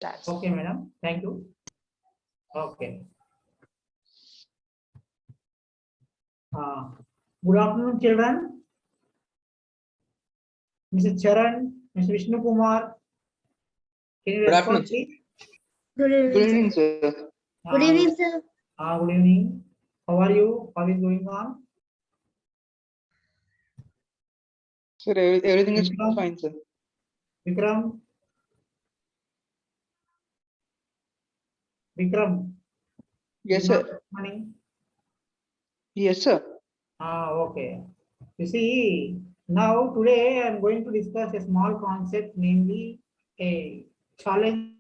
That's Okay, madam. Thank you. Okay. Good afternoon, children. Mr. Charan, Mr. Vishnu Kumar, can you Good respond, afternoon, sir. please? Good Good evening, evening, sir. sir. Good evening, sir. Good evening. How are you? How is going on? Sir, everything is Vikram? fine, sir. Vikram? Vikram? Yes, is not sir. responding? Yes, sir. Okay. You see, now today I am going to discuss a small concept, namely a challenge.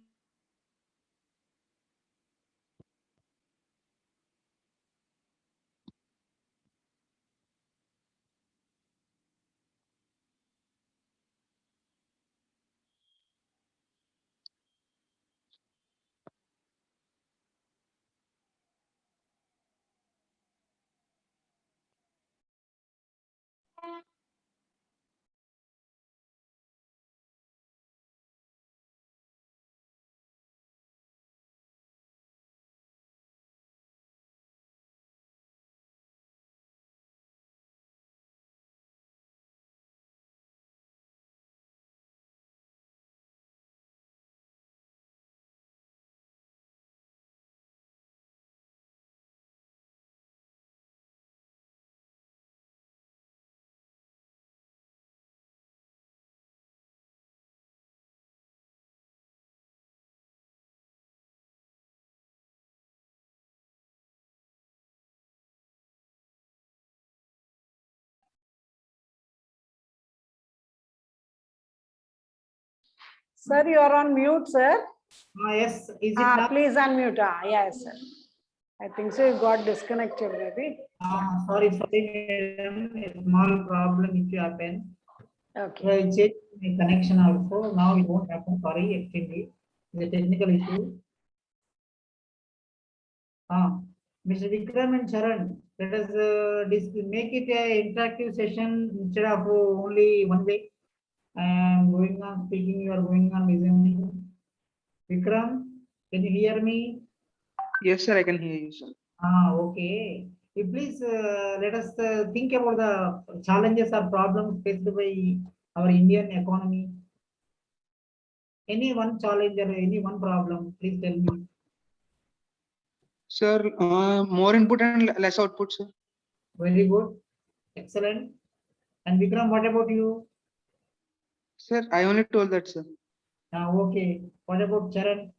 sir, you are on mute, sir. Yes, is it now? Please unmute. Yes, sir. I think so. You got disconnected, maybe. Sorry, madam. A small problem issue happened. Okay. So I checked my connection also. Now it won't happen. Sorry, extremely. It's a technical issue. Mr. Vikram and Charan, let us make it a interactive session instead of only one way. I am going on speaking, you are going on listening. Vikram, can you hear me? Yes, sir. I can hear you, sir. Okay. Please let us think about the challenges or problems faced by our Indian economy. Any one challenge or any one problem, please tell me. Sir, more input and less output, sir. Very good. Excellent. And Vikram, what about you? Sir, I only told that, sir. Okay. What about Charan?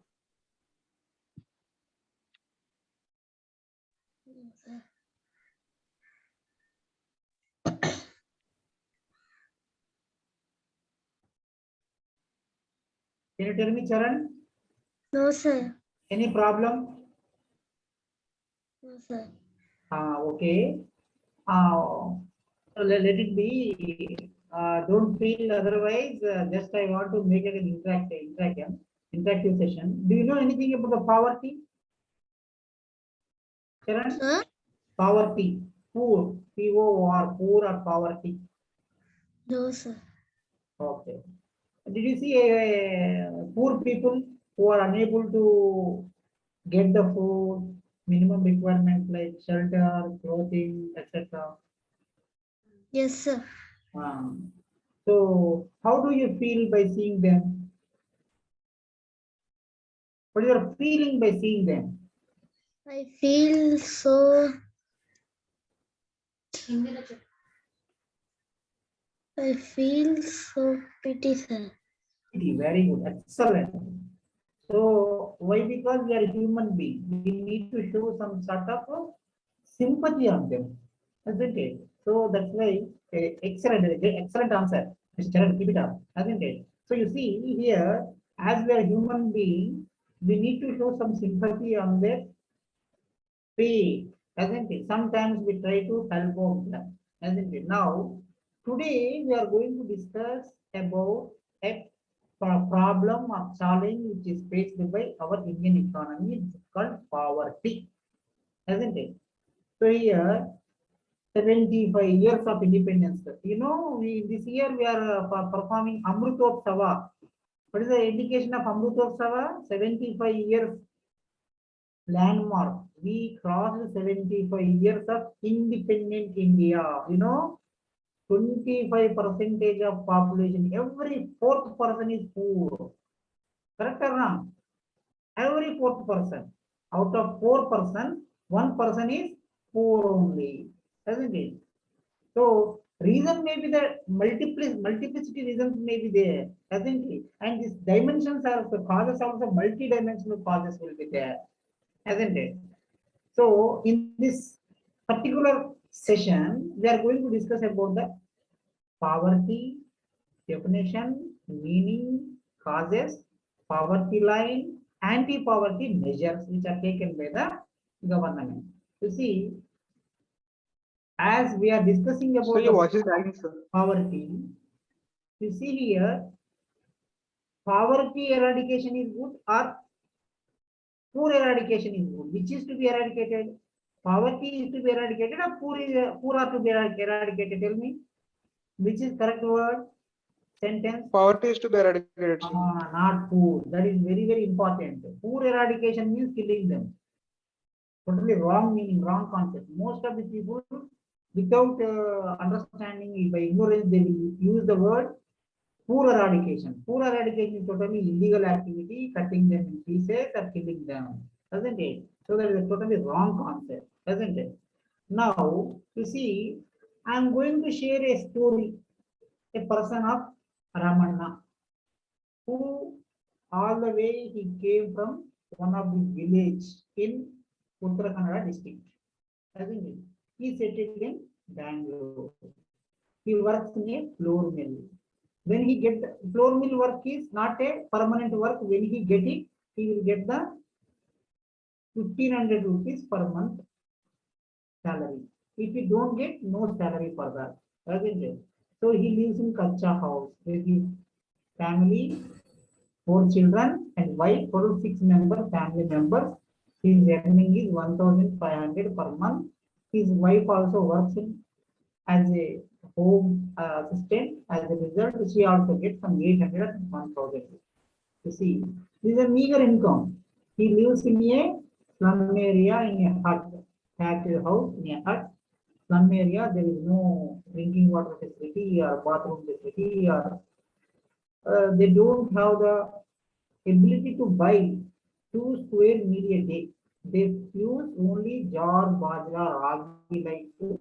Can you tell me, Charan? No, sir. Any problem? No, sir. Okay. Let it be. Don't feel otherwise. Just I want to make it an interactive session. Do you know anything about the poverty? Charan? Sir? Poverty. Poor. P-O-R. Poor or poverty. No, sir. Okay. Did you see poor people who are unable to get the food, minimum requirements like shelter, clothing, etc.? Yes, sir. So, how do you feel by seeing them? What is your feeling by seeing them? I feel so. I feel so pity, sir. Very good, excellent. So, why? Because we are human beings. We need to show some sort of sympathy on them, isn't it? So that's why excellent answer, Mr. Charan. Keep it up, hasn't it? So you see here, as we are human beings, we need to show some sympathy on their pay, hasn't it? Sometimes we try to help out them, hasn't it? Now, today we are going to discuss about a problem or challenge which is faced by our Indian economy. It's called poverty, hasn't it? So here, 75 years of independence. You know, this year we are performing Amrutotsava. What is the indication of Amrutosava? 75 years landmark. We crossed 75 years of independent India. You know, 25% of population, every fourth person is poor. Correct or wrong? Every fourth person. Out of 4%, 1% is poor only. Isn't it? So reason may be the multiplicity reasons may be there, hasn't it? And these dimensions are the causes, also multi-dimensional causes will be there, hasn't it? So in this particular session, we are going to discuss about the poverty, definition, meaning, causes, poverty line, anti-poverty measures which are taken by the government. You see, as we are discussing Sir, about your the voice is lagging, sir. poverty, you see here, poverty eradication is good or poor eradication is good. Which is to be eradicated? Poverty is to be eradicated or poor are to be eradicated? Tell me, which is correct word? Sentence? Poverty is to be eradicated, sir. Not poor. That is very, very important. Poor eradication means killing them. Totally wrong meaning, wrong concept. Most of the people, without understanding, by ignorance, they will use the word poor eradication. Poor eradication is totally illegal activity, cutting them in pieces or killing them, doesn't it? So that is a totally wrong concept, doesn't it? Now, you see, I am going to share a story, a person of Ramanna, who all the way he came from one of the village in Uttara Kannada district, hasn't it? He settled in Bangalore. He works in a flour mill. When he get the flour mill work is not a permanent work. When he get it, he will get the 1,500 rupees per month salary. If he don't get, no salary for that, hasn't it? So he lives in Kacha house with his family, 4 children and wife, total 6 family members. His earning is 1,500 per month. His wife also works in as a home assistant. As a result, she also gets some 800 and 1,000. You see, this is a meager income. He lives in a slum area in a hut, thatched house in a hut. Slum area, there is no drinking water facility or bathroom facility, or they don't have the ability to buy 2 square meal a day. They use only jar, bajra, ragi like food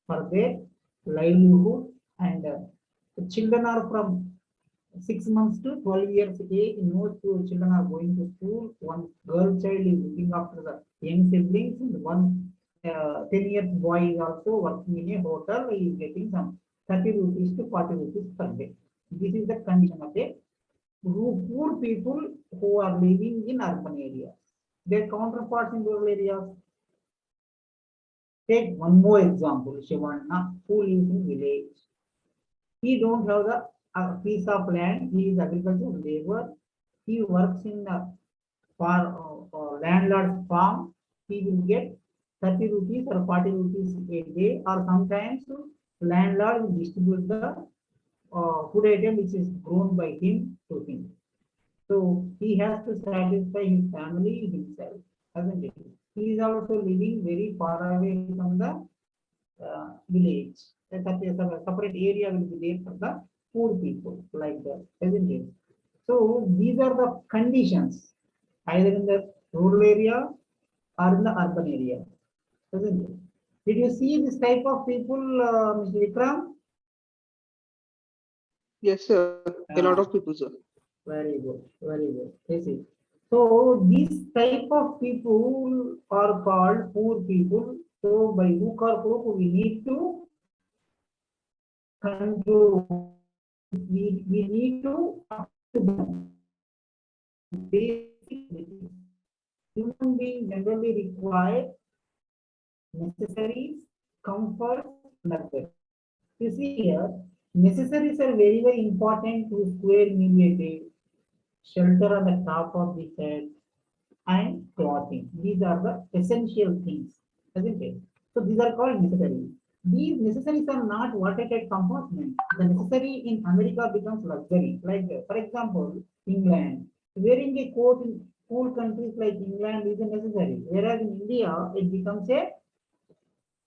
for their livelihood, and the children are from 6 months to 12 years age. No two children are going to school. One girl child is looking after the young siblings, and one 10 years boy is also working in a hotel. He is getting some 30 rupees to 40 rupees per day. This is the condition of a poor people who are living in urban areas. Their counterparts in rural areas. Take one more example, Shivanna, who lives in village. He don't have the piece of land. He is agricultural labor. He works in the landlord's farm. He will get 30 rupees or 40 rupees a day, or sometimes landlord will distribute the food item which is grown by him to him. So he has to satisfy his family himself, hasn't it? He is also living very far away from the village. A separate area will be there for the poor people, like that, isn't it? So these are the conditions, either in the rural area or in the urban area, isn't it? Did you see this type of people, Mr. Vikram? Yes, sir. A lot of people, sir. Very good, very good. Yes, yes. So these type of people are called poor people. So by hook or crook, we need to control. We need to basic needs. Human beings generally require necessaries, comfort, luxury. You see here, necessaries are very, very important to square meal a day, shelter on the top of the head, and clothing. These are the essential things, isn't it? So these are called necessaries. these necessaries are not watertight compartment. The necessary in America becomes luxury. Like, for example, England. Wearing a coat in cool countries like England is a necessary, whereas in India it becomes a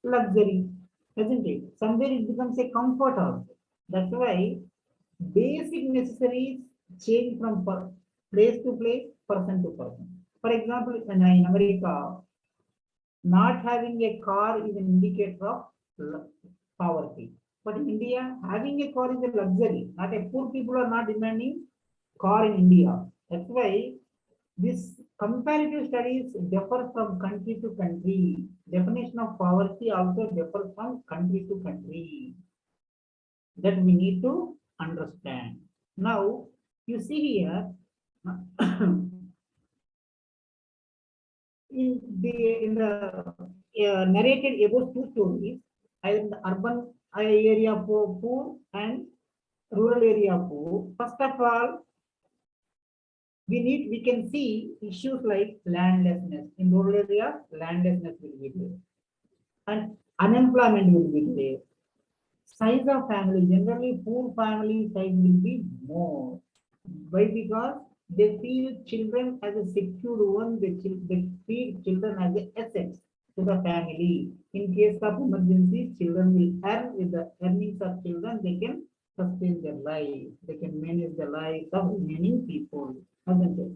luxury, isn't it? Somewhere it becomes a comfort also. That's why basic necessities change from place to place, person to person. For example, in America, not having a car is an indicator of poverty. But in India, having a car is a luxury. Not a poor people are not demanding car in India. That's why this comparative studies differ from country to country. Definition of poverty also differs from country to country. That we need to understand. Now, you see here, in the narrated about two stories, either the urban area poor and rural area poor. First of all, we can see issues like landlessness. In rural areas, landlessness will be there, and unemployment will be there. Size of family, generally poor family size will be more. Why? Because they feel children as a secured one, they treat children as an asset to the family. In case of emergency, children will earn. With the earnings of children, they can sustain their life, they can manage the lives of remaining people, isn't it?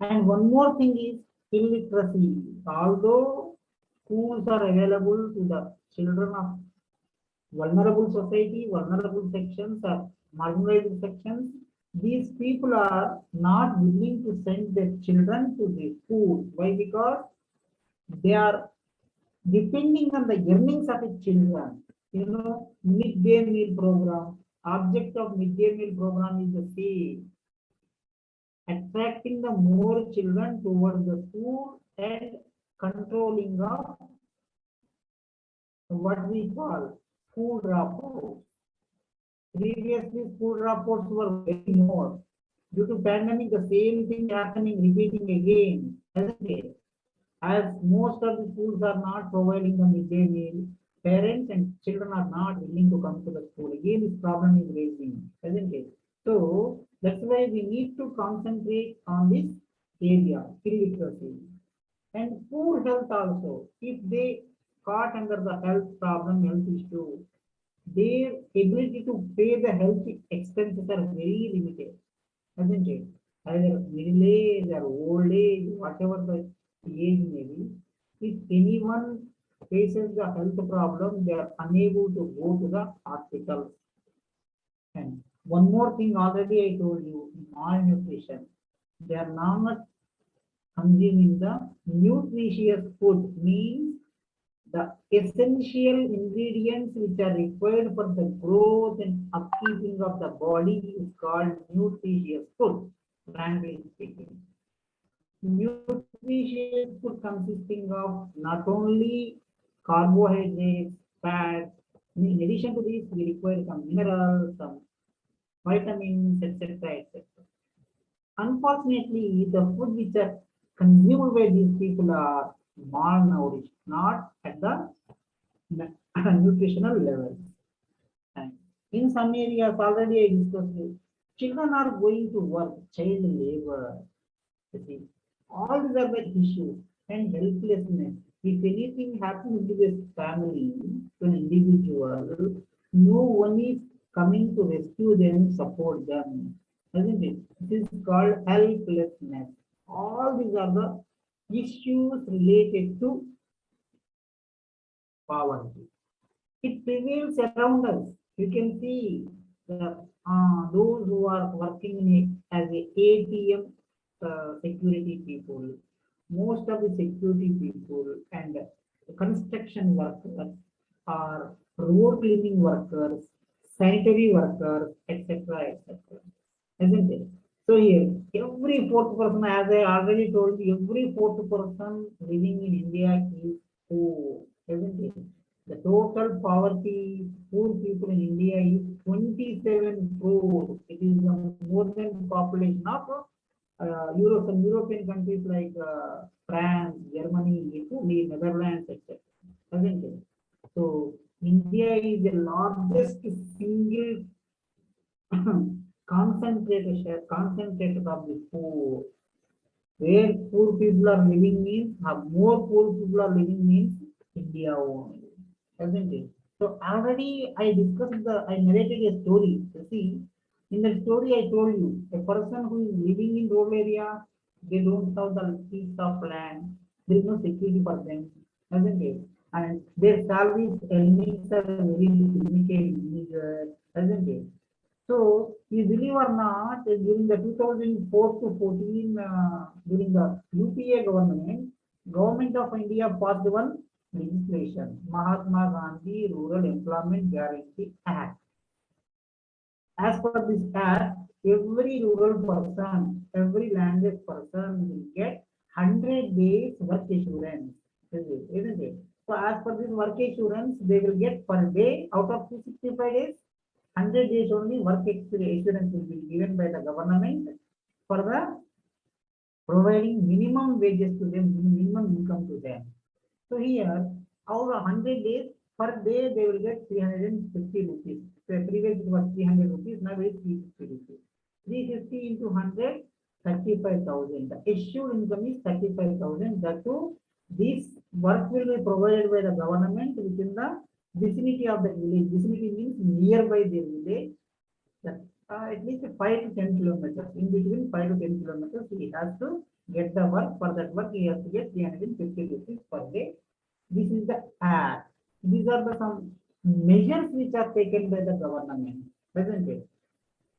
And one more thing is illiteracy. Although schools are available to the children of vulnerable society, vulnerable sections or marginalized sections, these people are not willing to send their children to the school. Why? Because they are depending on the earnings of the children. Midday meal program. Object of midday meal program is the same, attracting the more children towards the school and controlling of what we call school dropouts. Previously, school dropouts were very more. Due to pandemic, the same thing happening, repeating again, isn't it? As most of the schools are not providing the midday meal, parents and children are not willing to come to the school. Again, this problem is raising, isn't it? So that's why we need to concentrate on this area, illiteracy. And poor health also. If they caught under the health problem, health issue, their ability to pay the health expenses are very limited, isn't it? Either middle age or old age, whatever the age may be, if anyone faces the health problem, they are unable to go to the hospital. And one more thing, already I told you, malnutrition. They are not consuming the nutritious food, means the essential ingredients which are required for the growth and upkeeping of the body is called nutritious food, frankly speaking. Nutritious food consisting of not only carbohydrates, fats, in addition to these, we require some minerals, some vitamins, etc. etc. Unfortunately, the food which are consumed by these people are malnourished, not at the nutritional level. And in some areas, already I discussed it, children are going to work, child labor. You see, all these are the issues and helplessness. If anything happens to this family, to an individual, no one is coming to rescue them, support them, isn't it? This is called helplessness. All these are the issues related to poverty. It prevails around us. You can see those who are working in as a ATM security people, most of the security people and construction workers are road cleaning workers, sanitary workers, etc., etc. Isn't it? So here, every fourth person, as I already told you, every fourth person living in India is poor, isn't it? The total poverty, poor people in India is 27 crores. It is more than population of Europe, some European countries like France, Germany, Italy, Netherlands, etc. Isn't it? So India is the largest single concentrated of the poor. Where poor people are living means, more poor people are living means India only, isn't it? So already I narrated a story. You see, in the story I told you, a person who is living in rural area, they don't have the piece of land, there is no security for them, isn't it? And their salaries earnings are very limited, meager, isn't it? So, you believe or not, during the 2004 to 14, during the UPA government of India passed one legislation, Mahatma Gandhi Rural Employment Guarantee Act. As per this act, every rural person, every landed person will get 100 days work assurance. Isn't it? So as per this work assurance, they will get per day out of 265 days, 100 days only work assurance will be given by the government for the providing minimum wages to them, minimum income to them. So here, out of 100 days, per day they will get 350 rupees. So previously it was 300 rupees, now it is 350 rupees. 350 into 100, 35,000. The issued income is 35,000. That too, this work will be provided by the government within the vicinity of the village. Vicinity means nearby the village. At least 5 to 10 kilometers. In between 5 to 10 kilometers, he has to get the work. For that work, he has to get 350 rupees per day. This is the act. These are the some measures which are taken by the government, isn't it?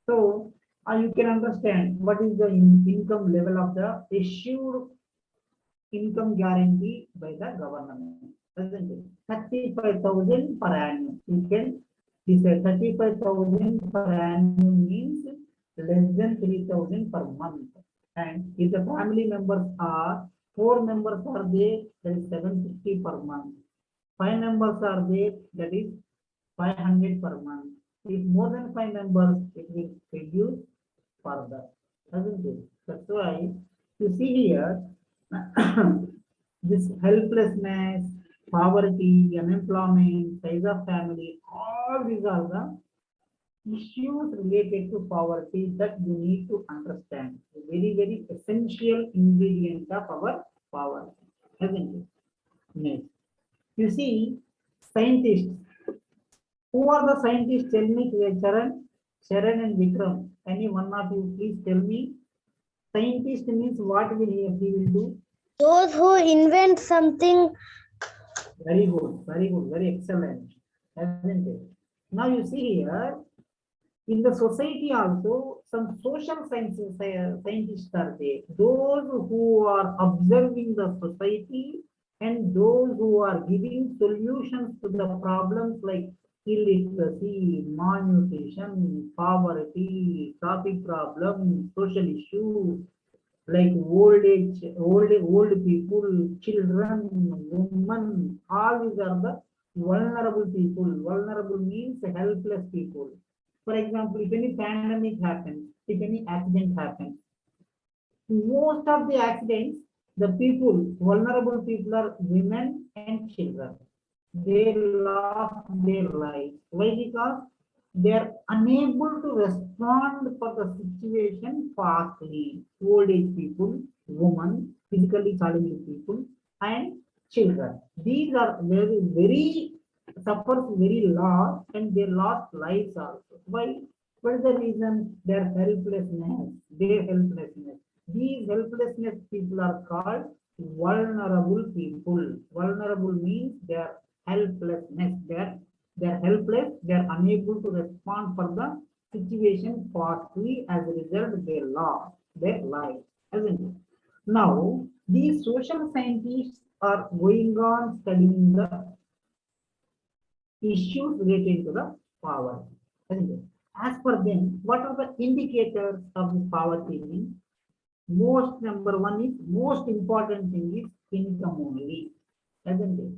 So you can understand what is the income level of the issued income guarantee by the government, isn't it? 35,000 per annum. You can decide 35,000 per annum means less than 3,000 per month. And if the family members are 4 members are there, that is 750 per month. 5 members are there, that is 500 per month. If more than 5 members, it will reduce further, doesn't it? That's why you see here this helplessness, poverty, unemployment, size of family, all these are the issues related to poverty that you need to understand. A very, very essential ingredient of our poverty, isn't it? Next. You see, scientists. Who are the scientists? Tell me, Sharan and Vikram. Any one of you, please tell me. Scientist means what will he will do? Those who invent something. Very good, very excellent. Isn't it? Now you see here, in the society also, some social sciences scientists are there. Those who are observing the society and those who are giving solutions to the problems like illiteracy, malnutrition, poverty, traffic problems, social issues like old age, old people, children, women, all these are the vulnerable people. Vulnerable means helpless people. For example, if any pandemic happens, if any accident happens, most of the accidents, the people, vulnerable people are women and children. They lost their lives. Why? Because they are unable to respond for the situation fastly. Old age people, women, physically challenged people, and children. These are very suffers very loss and they lost lives also. Why? What is the reason? Their helplessness. Their helplessness. These helplessness people are called vulnerable people. Vulnerable means their helplessness. They're helpless. They're unable to respond for the situation fastly. As a result, they lost their lives, isn't it? Now, these social scientists are going on studying the issues related to the poverty. As per them, what are the indicators of the poverty? Most number one is most important thing is income only, isn't it?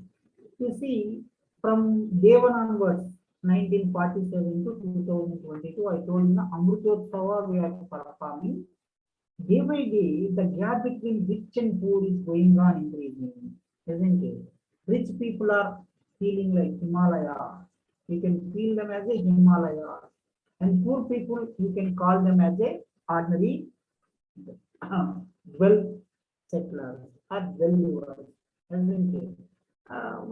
You see, from day one onwards, 1947 to 2022, I told you the Amrutotsava we are performing. Day by day, the gap between rich and poor is going on increasing, isn't it? Rich people are feeling like Himalaya. You can feel them as a Himalaya. And poor people, you can call them as a ordinary well settlers or well livers, isn't it? Hut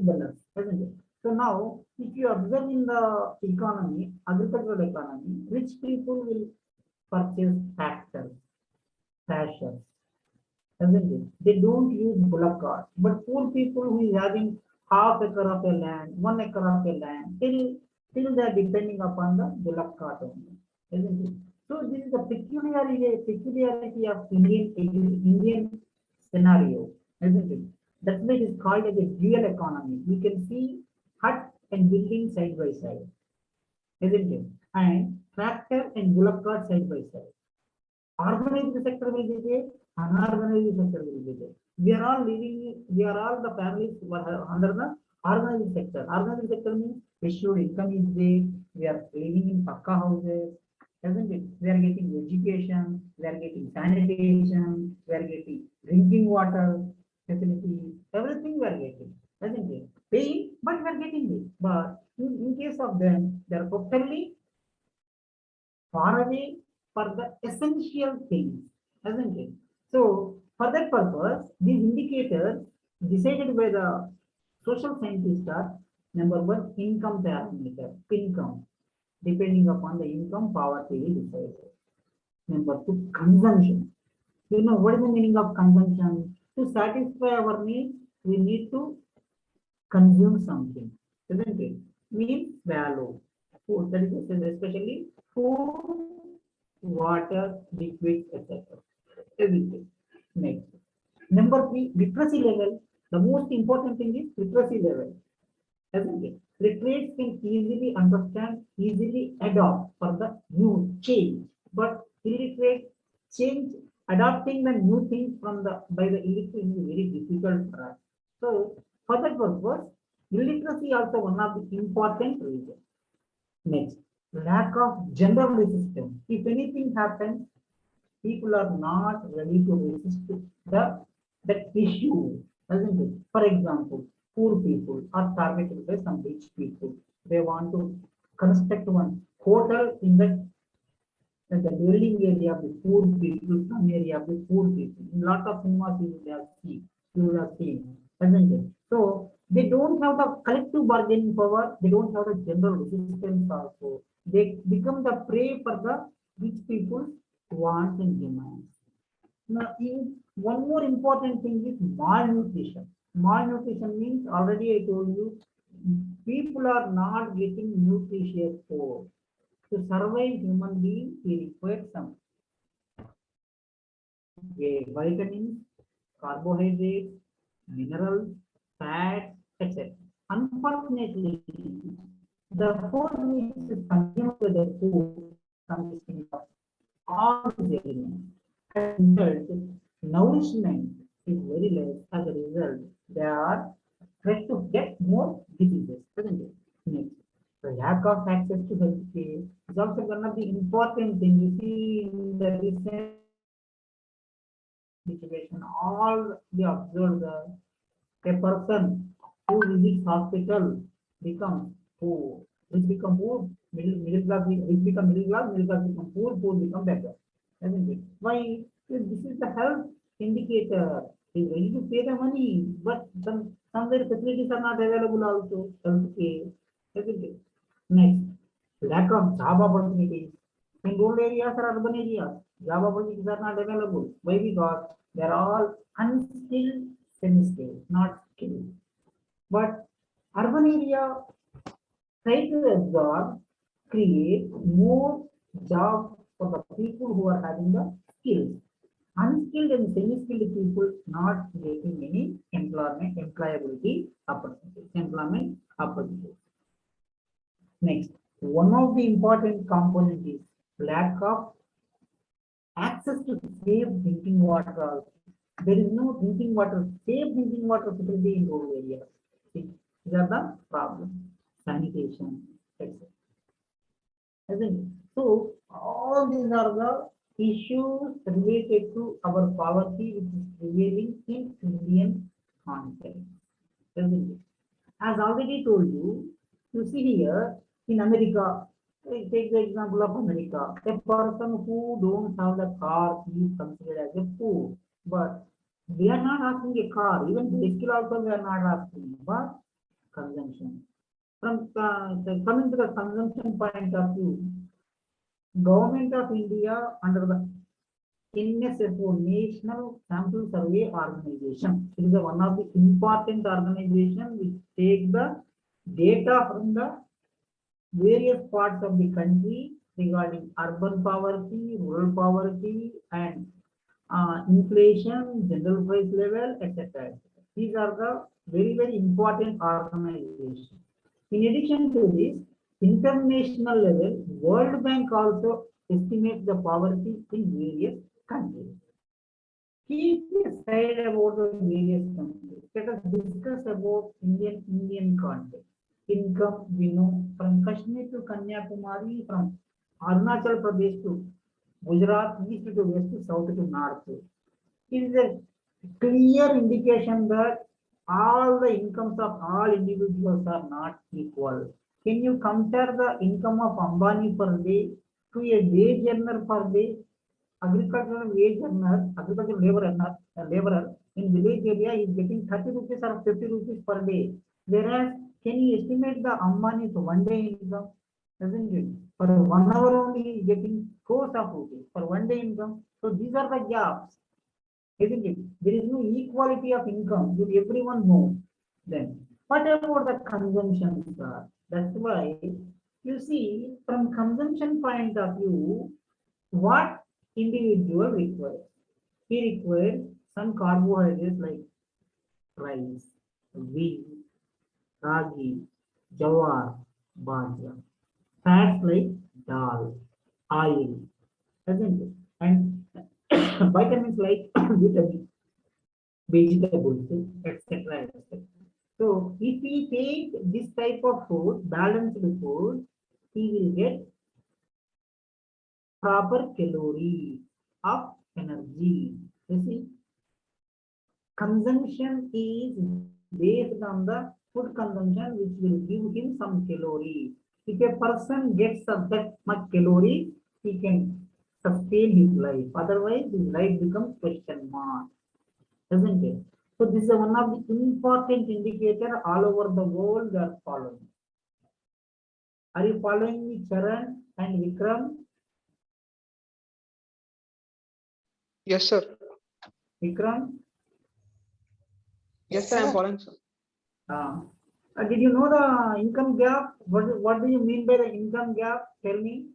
dwellers, isn't it? So now, if you observe in the economy, agricultural economy, rich people will purchase tractors, thrashers, isn't it? They don't use bullock cart, but poor people who is having half acre of a land, 1 acre of a land, till they are depending upon the bullock cart only, isn't it? So this is the peculiarity of Indian scenario, isn't it? That's why it is called as a dual economy. We can see hut and building side by side, isn't it? And tractor and bullock cart side by side. Organized sector will be there, unorganized sector will be there. We are all the families who are under the organized sector. Organized sector means assured income is there, we are living in pakka houses, isn't it? We are getting education, we are getting sanitation, we are getting drinking water facility, everything we are getting, isn't it? Paying, but we are getting it. But in case of them, they are totally far away for the essential things, hasn't it? So, for that purpose, these indicators decided by the social scientists are number one, income parameter, income. Depending upon the income, poverty will decide. Number two, consumption. You know what is the meaning of consumption? To satisfy our needs, we need to consume something, isn't it? Means value. Food, that is especially food, water, liquids, etc. Everything. Next. Number three, literacy level. The most important thing is literacy level, isn't it? Literates can easily understand, easily adopt for the new change. But illiterate change, adopting the new things from the by the illiterate is very difficult for us. So for that purpose, illiteracy also one of the important reasons. Next, lack of general resistance. If anything happens, people are not ready to resist the that issue, isn't it? For example, poor people are targeted by some rich people. They want to construct one hotel in the dwelling area of the poor people, some area of the poor people. In lot of cinemas you will have seen, isn't it? So they don't have the collective bargaining power, they don't have the general resistance also. They become the prey for the rich people's wants and demands. Now, one more important thing is malnutrition. Malnutrition means already I told you, people are not getting nutritious food. To survive human being, he requires some vitamins, carbohydrates, minerals, fats, etc. Unfortunately, the food which is consumed with the food consisting of all these elements. As a result, nourishment is very less. As a result, they are threat to get more diseases, isn't it? Next, the lack of access to healthcare is also one of the important things you see in the recent situation. All we observe a person who visits hospital becomes poor. Which become poor, middle class, which become middle class become poor, poor become better. Isn't it? Why? Because this is the health indicator. He's ready to pay the money, but somewhere facilities are not available also. Healthcare, isn't it? Next, lack of job opportunities. In rural areas or urban areas, job opportunities are not available. Why? Because they're all unskilled, semi-skilled, not skilled. But urban area try to absorb, create more jobs for the people who are having the skills. Unskilled and semi-skilled people not getting any employability opportunities. Next, one of the important components is lack of access to safe drinking water also. There is no safe drinking water facility in rural areas. See, these are the problems. Sanitation, etc. Isn't it? So all these are the issues related to our poverty, which is prevailing in Indian context. isn't it? As already told you, you see here in America, take the example of America. A person who don't have the car is considered as a poor. But we are not asking a car, even bicycle also we are not asking, but consumption. From coming to the consumption point of view, Government of India under the NSFO, National Sample Survey Organization. It is one of the important organization which take the data from the various parts of the country regarding urban poverty, rural poverty, and inflation, general price level, etc. These are the very important organizations. In addition to this, international level, World Bank also estimates the poverty in various countries. Keep aside about the various countries. Let us discuss about Indian context. Income, we know, from Kashmir to Kanyakumari, from Arunachal Pradesh to Gujarat, east to west, south to north. It is a clear indication that all the incomes of all individuals are not equal. Can you compare the income of Ambani per day to a wage earner per day? Agricultural wage earner, agricultural laborer in village area is getting 30 rupees or 50 rupees per day. Whereas, can you estimate the Ambani's one day income? Isn't it? For 1 hour only he is getting crores of rupees for one day income. So these are the gaps. Isn't it? There is no equality of income. Everyone knows. Then, what about the consumption, sir? That's why you see from consumption point of view, what individual requires. He requires some carbohydrates like rice, wheat, ragi, jawar, bajra. Fats like dal, oil, isn't it? And vitamins like vitamin, vegetables, etc. So if we take this type of food, balanced food, he will get proper calories of energy. You see, consumption is based on the food consumption, which will give him some calories. If a person gets that much calories, he can sustain his life. Otherwise, his life becomes question mark, isn't it? So this is one of the important indicator all over the world they are following. Are you following me, Charan and Vikram? Yes, sir. Vikram? Yes, sir. I'm following, sir. Did you know the income gap? What do you mean by the income gap? Tell me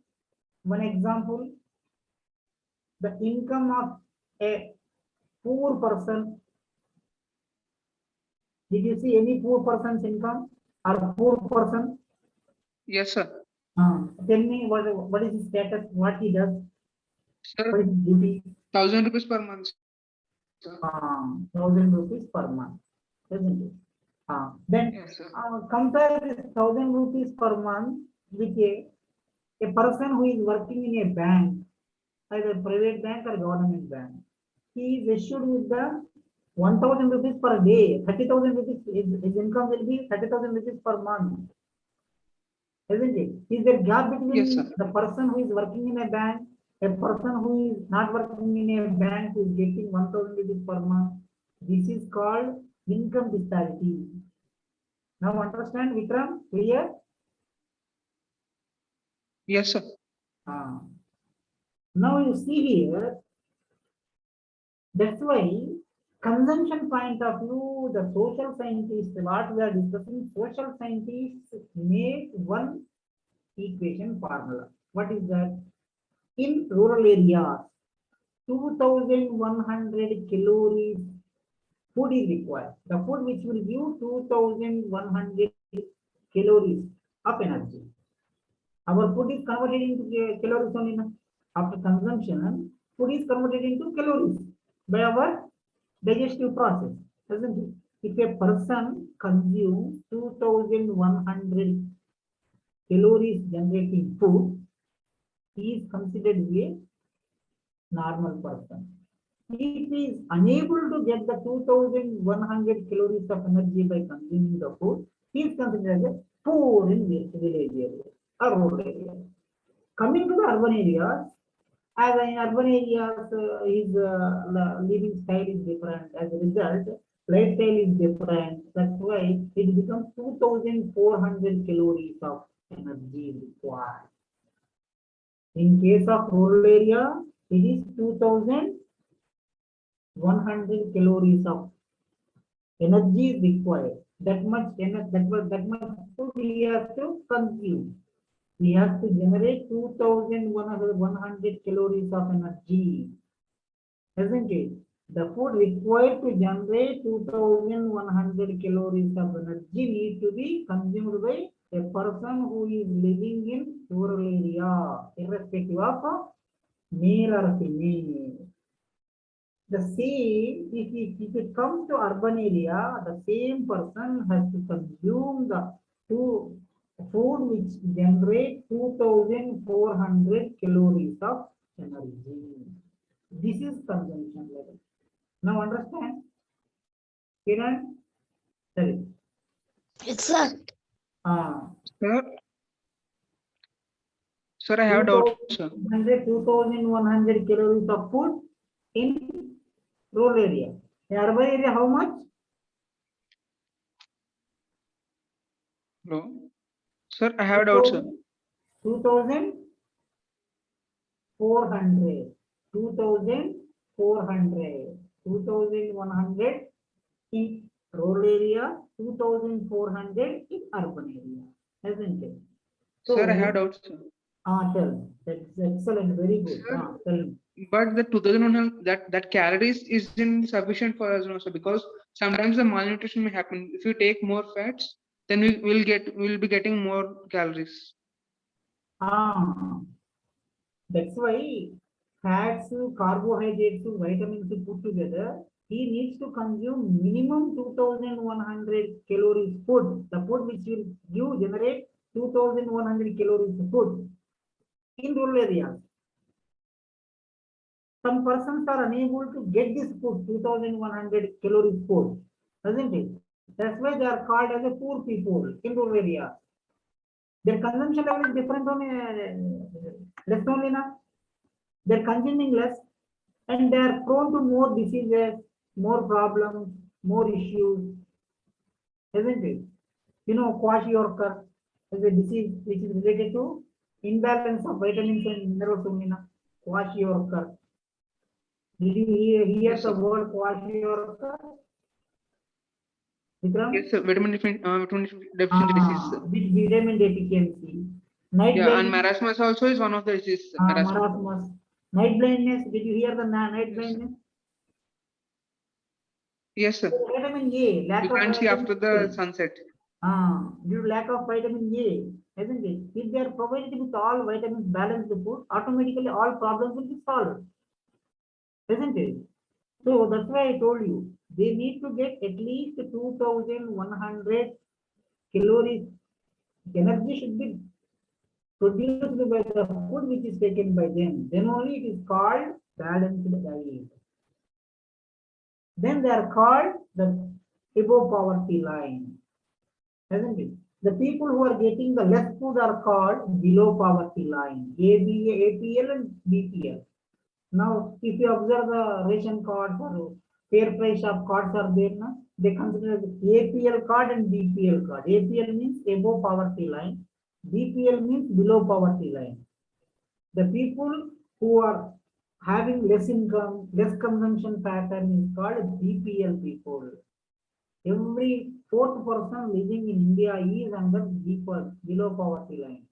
one example. The income of a poor person. Did you see any poor person's income or poor person? Yes, sir. Tell me what is his status, what he does, Sir, what is his duty? 1,000 rupees per month, sir. 1,000 rupees per month, isn't it? Then Yes, sir. compare this 1,000 rupees per month with a person who is working in a bank, either private bank or government bank. He is issued with the 1,000 rupees per day, 30,000 rupees, his income will be 30,000 rupees per month. Isn't it? Is there gap between Yes, sir. the person who is working in a bank, a person who is not working in a bank who is getting 1,000 rupees per month? This is called income disparity. Now understand, Vikram? Clear? Yes, sir. Now you see here, that's why consumption point of view, the social scientists, what we are discussing, social scientists make one equation formula. What is that? In rural areas, 2,100 calories food is required. The food which will give 2,100 calories of energy. Our food is converted into calories only. After consumption, food is converted into calories by our digestive process, isn't it? If a person consumes 2,100 calories generating food, he is considered a normal person. if he is unable to get the 2100 calories of energy by consuming the food, he is considered as a poor in village area or rural area. Coming to the urban areas, as in urban areas, his living style is different. As a result, lifestyle is different. That's why it becomes 2400 calories of energy required. In case of rural area, it is 2100 calories of energy is required. That much energy, that much food he has to consume. We have to generate 2100 calories of energy, isn't it? The food required to generate 2100 calories of energy need to be consumed by a person who is living in rural area, irrespective of male or female. The same, if it comes to urban area, the same person has to consume the food which generate 2400 calories of energy. This is consumption level. Now understand? Kiran? Sorry. Yes, sir. Sir, sir, I have a doubt, sir. 2100 calories of food in rural area. In urban area, how much? Hello. Sir, I have a doubt, sir. 2400, 2400, 2100 in rural area, 2400 in urban area, isn't it? Sir, I have a doubt, sir. Tell me. That's excellent, very good. Sir, Tell me. But the 2100 that calories isn't sufficient for us also, because sometimes the malnutrition may happen. If you take more fats, then we'll be getting more calories. That's why fats, carbohydrates, vitamins put together, he needs to consume minimum 2100 calories food. The food which will generate 2100 calories food in rural areas. Some persons are unable to get this food, 2100 calories food, doesn't it? That's why they are called as a poor people in rural areas. Their consumption level is different on less only now. They're consuming less and they are prone to more diseases, more problems, more issues, isn't it? You know, kwashiorkor is a disease which is related to imbalance of vitamins and minerals only now. Kwashiorkor. Did you hear Yes, the sir. word kwashiorkor? Vikram? Yes, sir. Vitamin deficiency disease, sir. Which vitamin deficiency? Night Yeah, and blindness. marasmus also is one of the diseases. Marasmus. Marasmus. Night blindness. Did you hear the night blindness? Yes, sir. Vitamin A. Lack You of can't see vitamin after A. the sunset. Due to lack of vitamin A, isn't it? If they are provided with all vitamins, balanced food, automatically all problems will be solved, isn't it? So that's why I told you they need to get at least 2100 calories. Energy should be produced by the food which is taken by them. Then only it is called balanced diet. Then they are called the above poverty line. Isn't it? The people who are getting the less food are called below poverty line, APL and BPL. Now, if you observe the ration cards or fair price of cards are there, na, they consider the APL card and BPL card. APL means above poverty line, BPL means below poverty line. The people who are having less income, less consumption pattern is called BPL people. Every fourth person living in India is under below poverty line.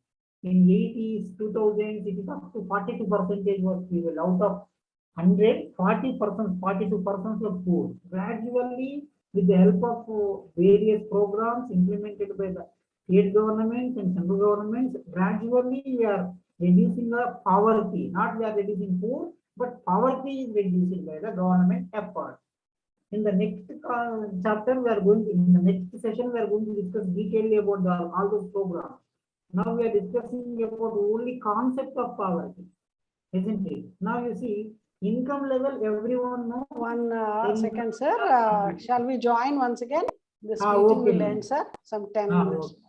In 80s, 2000s, it is up to 42% was people. Out of 100, 40%, 42% were poor. Gradually, with the help of various programs implemented by the state governments and central governments, gradually we are reducing the poverty. Not we are reducing poor, but poverty is reduced by the government effort. In the next chapter, we are going to, in the next session, we are going to discuss detailedly about all those programs. Now we are discussing about only concept of poverty, isn't it? Now you see, income level, everyone know. One Then- second, sir. Shall we join once again? This Ah, meeting okay, will ma'am. end, sir. Some 10 Ah, minutes. okay.